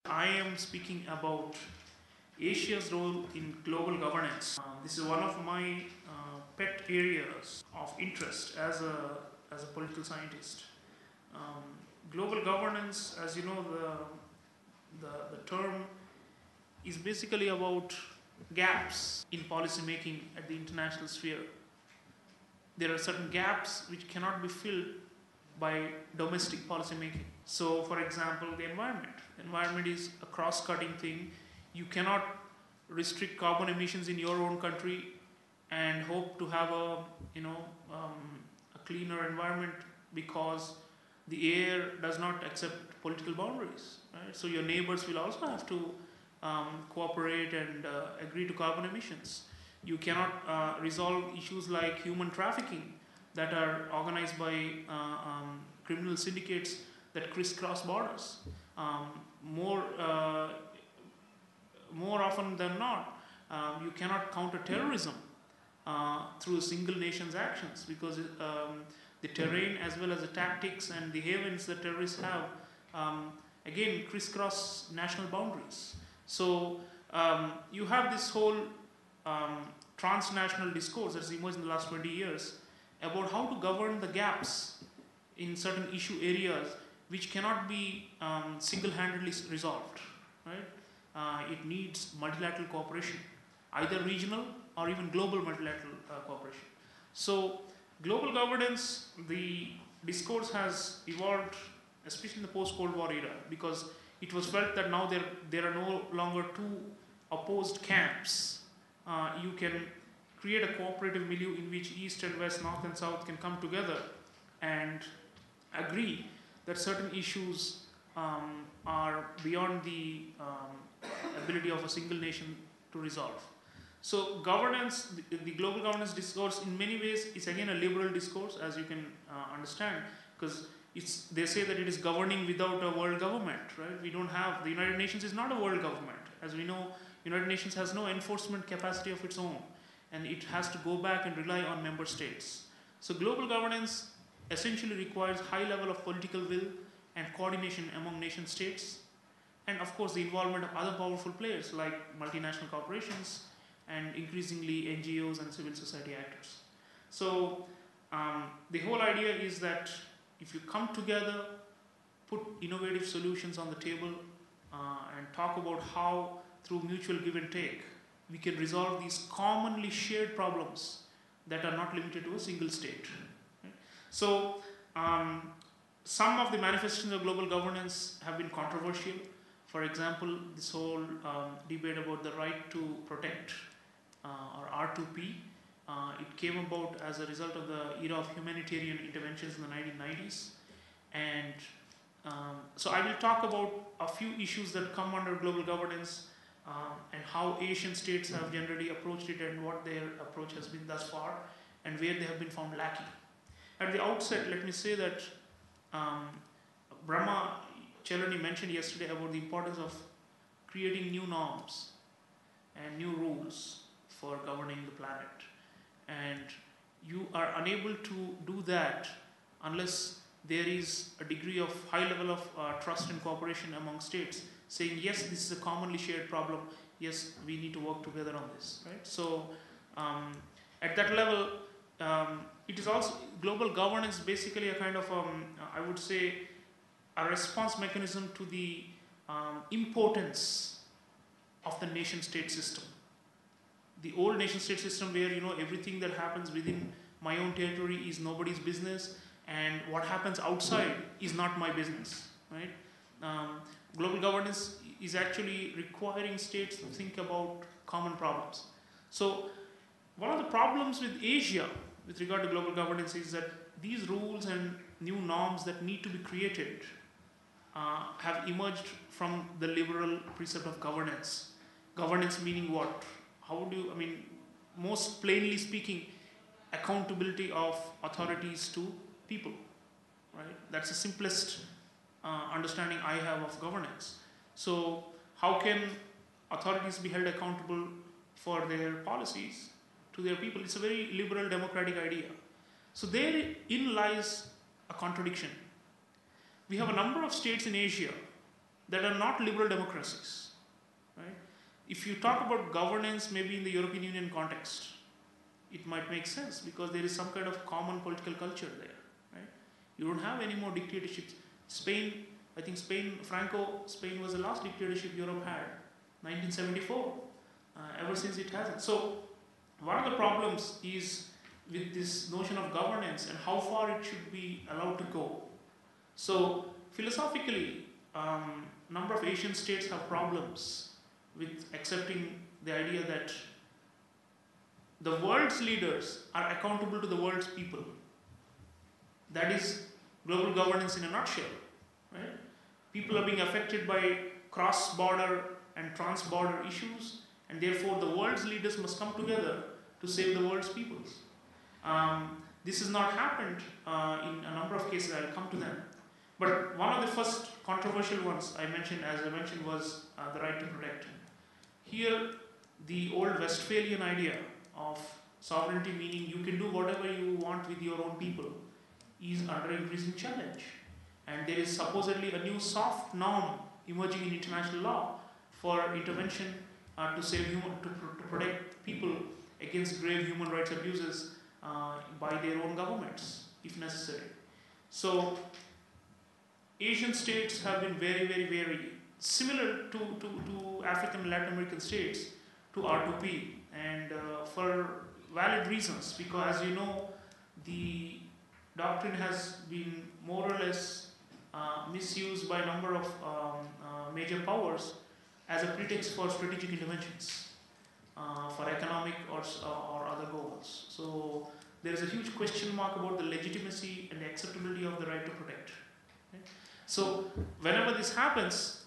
I am speaking about Asia's role in global governance. This is one of my pet areas of interest as a political scientist. Um, Global governance, as you know, the term is basically about gaps in policy making at the international sphere. There are certain gaps which cannot be filled by domestic policy making. So, for example, the environment. Environment is a cross-cutting thing. You cannot restrict carbon emissions in your own country and hope to have a cleaner environment because the air does not accept political boundaries. Right? So your neighbors will also have to cooperate and agree to carbon emissions. You cannot resolve issues like human trafficking that are organized by criminal syndicates that crisscross borders. More often than not, you cannot counter terrorism through a single nation's actions because the terrain as well as the tactics and the havens that terrorists have again crisscross national boundaries. So you have this whole transnational discourse that's emerged in the last 20 years about how to govern the gaps in certain issue areas which cannot be single-handedly resolved. Right? It needs multilateral cooperation, either regional or even global multilateral cooperation. So global governance, the discourse has evolved, especially in the post-Cold War era, because it was felt that now there are no longer two opposed camps. You can create a cooperative milieu in which East and West, North and South can come together and agree that certain issues are beyond the ability of a single nation to resolve. So governance, the global governance discourse in many ways is again a liberal discourse, as you can understand, because they say that it is governing without a world government, right? We don't have, the United Nations is not a world government. As we know, United Nations has no enforcement capacity of its own, and it has to go back and rely on member states. So global governance essentially requires high level of political will and coordination among nation states, and of course the involvement of other powerful players like multinational corporations and increasingly NGOs and civil society actors. So the whole idea is that if you come together, put innovative solutions on the table and talk about how through mutual give and take we can resolve these commonly shared problems that are not limited to a single state. Right? So some of the manifestations of global governance have been controversial. For example, this whole debate about the right to protect or R2P, it came about as a result of the era of humanitarian interventions in the 1990s. And so I will talk about a few issues that come under global governance and how Asian states have generally approached it and what their approach has been thus far and where they have been found lacking. At the outset, let me say that Brahma Chelani mentioned yesterday about the importance of creating new norms and new rules for governing the planet. And you are unable to do that unless there is a degree of high level of trust and cooperation among states saying, yes, this is a commonly shared problem, yes, we need to work together on this. Right? So at that level, it is also, global governance basically a kind of, I would say, a response mechanism to the impotence of the nation-state system. The old nation-state system where everything that happens within my own territory is nobody's business, and what happens outside is not my business. Right? Global governance is actually requiring states to think about common problems. So one of the problems with Asia with regard to global governance is that these rules and new norms that need to be created have emerged from the liberal precept of governance. Governance meaning what? How do you, most plainly speaking, accountability of authorities to people, right? That's the simplest understanding I have of governance. So how can authorities be held accountable for their policies to their people? It's a very liberal democratic idea. So therein lies a contradiction. We have a number of states in Asia that are not liberal democracies. Right? If you talk about governance, maybe in the European Union context, it might make sense because there is some kind of common political culture there. Right? You don't have any more dictatorships. Spain, I think Spain was the last dictatorship Europe had, 1974. Ever since it hasn't. So one of the problems is with this notion of governance and how far it should be allowed to go. So philosophically, number of Asian states have problems with accepting the idea that the world's leaders are accountable to the world's people. That is global governance in a nutshell. Right? People are being affected by cross-border and trans-border issues, and therefore the world's leaders must come together to save the world's peoples. This has not happened in a number of cases. I'll come to them. But one of the first controversial ones I mentioned, was the right to protect. Here, the old Westphalian idea of sovereignty, meaning you can do whatever you want with your own people, is under increasing challenge. And there is supposedly a new soft norm emerging in international law for intervention to protect people against grave human rights abuses by their own governments, if necessary. So, Asian states have been very, very, very similar to African and Latin American states to R2P, and for valid reasons, because as you know, the doctrine has been more or less misused by a number of major powers as a pretext for strategic interventions, for economic or other goals. So there is a huge question mark about the legitimacy and the acceptability of the right to protect. Okay? So whenever this happens,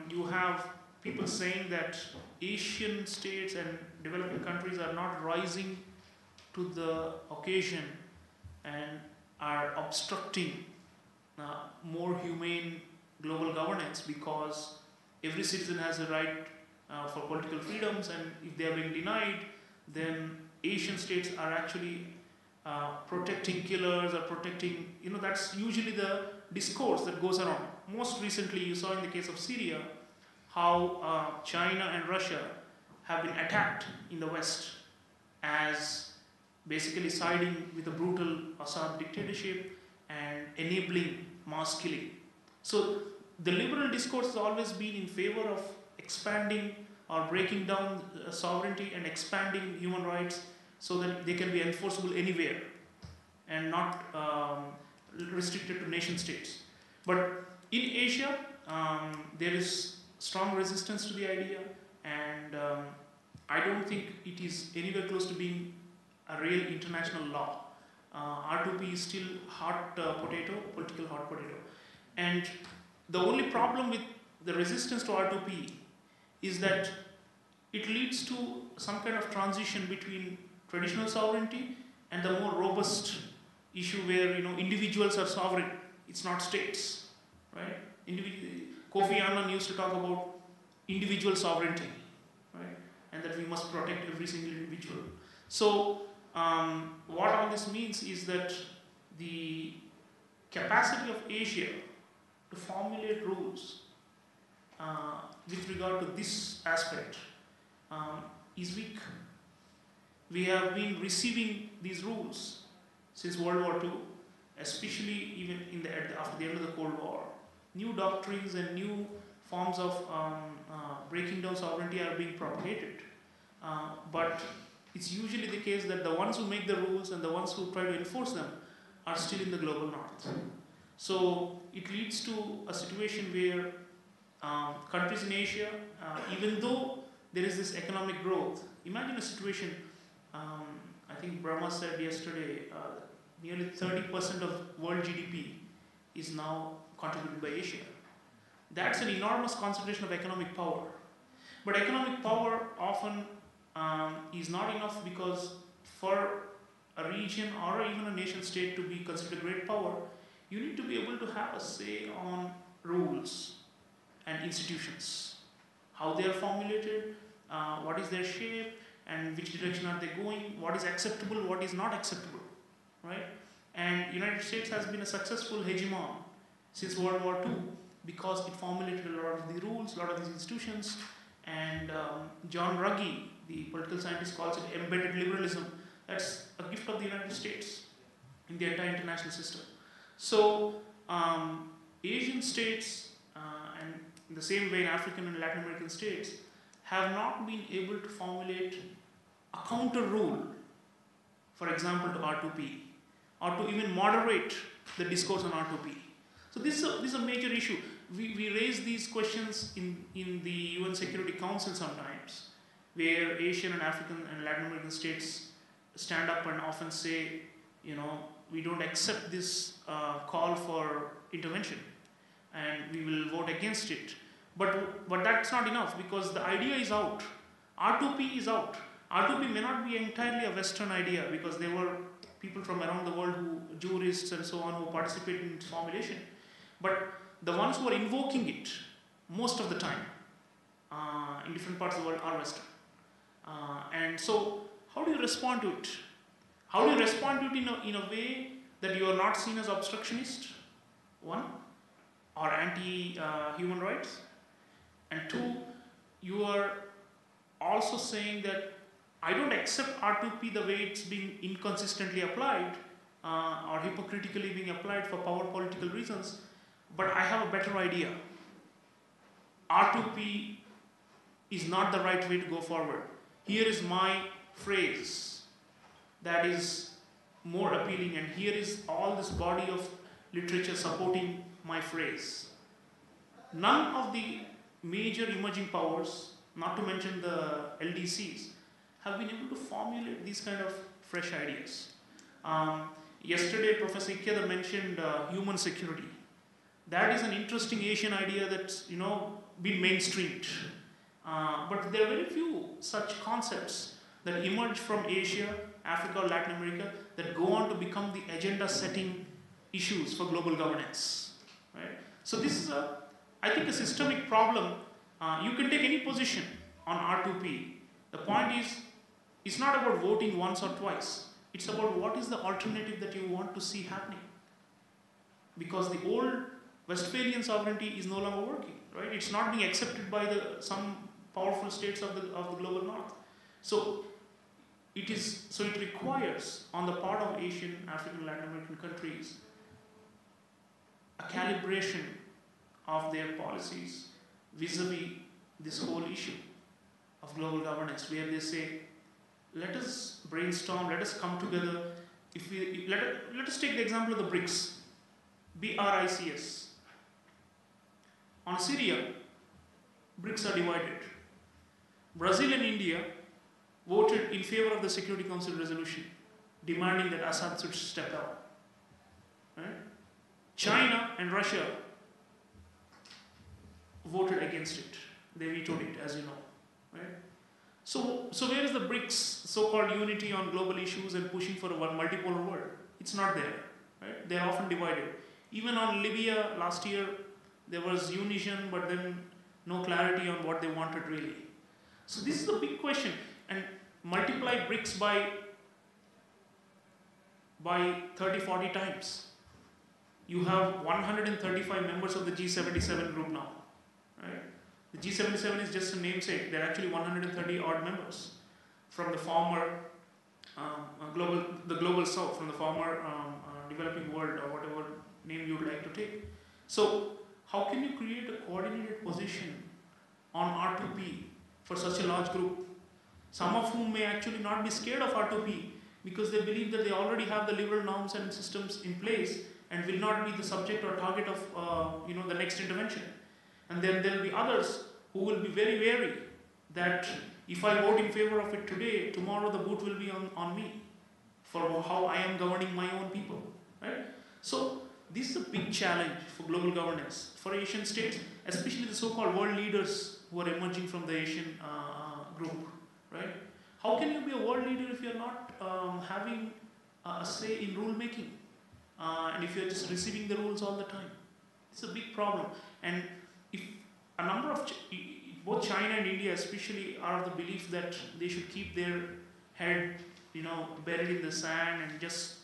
you have people saying that Asian states and developing countries are not rising to the occasion and are obstructing more humane global governance because every citizen has a right for political freedoms, and if they are being denied, then Asian states are actually protecting killers or protecting, that's usually the discourse that goes around. Most recently, you saw in the case of Syria how China and Russia have been attacked in the West as basically siding with a brutal Assad dictatorship and enabling mass killing. So the liberal discourse has always been in favor of expanding or breaking down sovereignty and expanding human rights so that they can be enforceable anywhere and not restricted to nation states. But in Asia, there is strong resistance to the idea, and I don't think it is anywhere close to being a real international law. R2P is still hot potato, political hot potato. And the only problem with the resistance to R2P is that it leads to some kind of transition between traditional sovereignty and the more robust issue where individuals are sovereign. It's not states, right? Kofi Annan used to talk about individual sovereignty, right? And that we must protect every single individual. So what all this means is that the capacity of Asia to formulate rules with regard to this aspect is weak. We have been receiving these rules since World War II, especially even after the end of the Cold War. New doctrines and new forms of breaking down sovereignty are being propagated. But it's usually the case that the ones who make the rules and the ones who try to enforce them are still in the global north. So it leads to a situation where countries in Asia, even though there is this economic growth, imagine a situation, I think Brahma said yesterday, nearly 30% of world GDP is now contributed by Asia. That's an enormous concentration of economic power. But economic power often is not enough, because for a region or even a nation state to be considered a great power, you need to be able to have a say on rules and institutions, how they are formulated, what is their shape, and which direction are they going, what is acceptable, what is not acceptable, right? And United States has been a successful hegemon since World War II because it formulated a lot of the rules, a lot of these institutions. And John Ruggie, the political scientist, calls it embedded liberalism. That's a gift of the United States in the entire international system. So Asian states, and in the same way African and Latin American states, have not been able to formulate a counter rule, for example, to R2P, or to even moderate the discourse on R2P. So this is a major issue. We raise these questions in the UN Security Council sometimes, where Asian and African and Latin American states stand up and often say, we don't accept this call for intervention, and we will vote against it. But that's not enough, because the idea is out. R2P is out. R2P may not be entirely a Western idea, because there were people from around the world, jurists and so on, who participated in its formulation. But the ones who are invoking it most of the time in different parts of the world are Western. And so how do you respond to it? How do you respond to it in a way that you are not seen as obstructionist, one, or anti-human rights? And two, you are also saying that I don't accept R2P the way it's being inconsistently applied or hypocritically being applied for power political reasons, but I have a better idea. R2P is not the right way to go forward. Here is my phrase that is more appealing, and here is all this body of literature supporting my phrase. None of the major emerging powers, not to mention the LDCs, have been able to formulate these kind of fresh ideas. Yesterday, Professor Ikeda mentioned human security. That is an interesting Asian idea that's been mainstreamed. But there are very few such concepts that emerge from Asia, Africa, or Latin America that go on to become the agenda-setting issues for global governance. Right? So this is, I think, a systemic problem. You can take any position on R2P. The point is, it's not about voting once or twice. It's about what is the alternative that you want to see happening. Because the old Westphalian sovereignty is no longer working, right? It's not being accepted by some powerful states of the global north. So it requires, on the part of Asian, African, Latin American countries, a calibration of their policies vis-a-vis this whole issue of global governance, where they say, let us brainstorm, let us come together. Let us take the example of the BRICS, BRICS. On Syria, BRICS are divided. Brazil and India voted in favor of the Security Council resolution, demanding that Assad should step down. Right? China and Russia voted against it. They vetoed it, as you know. Right? So where is the BRICS so-called unity on global issues and pushing for a multipolar world? It's not there. Right? They're often divided. Even on Libya last year, there was unition, but then no clarity on what they wanted really. So this is the big question. And multiply BRICS by 30, 40 times. You have 135 members of the G77 group now. Right? The G77 is just a namesake. There are actually 130 odd members from the former global south, from the former developing world, or whatever name you would like to take. So how can you create a coordinated position on R2P for such a large group? Some of whom may actually not be scared of R2P because they believe that they already have the liberal norms and systems in place and will not be the subject or target of the next intervention. And then there will be others who will be very wary that if I vote in favor of it today, tomorrow the boot will be on me for how I am governing my own people. Right? So this is a big challenge for global governance, for Asian states, especially the so-called world leaders who are emerging from the Asian group. Right? How can you be a world leader if you're not having a say in rule making? And if you're just receiving the rules all the time? It's a big problem. And if a number of, both China and India especially, are of the belief that they should keep their head, buried in the sand and just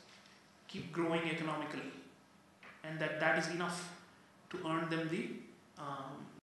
keep growing economically, and that is enough to earn them the um,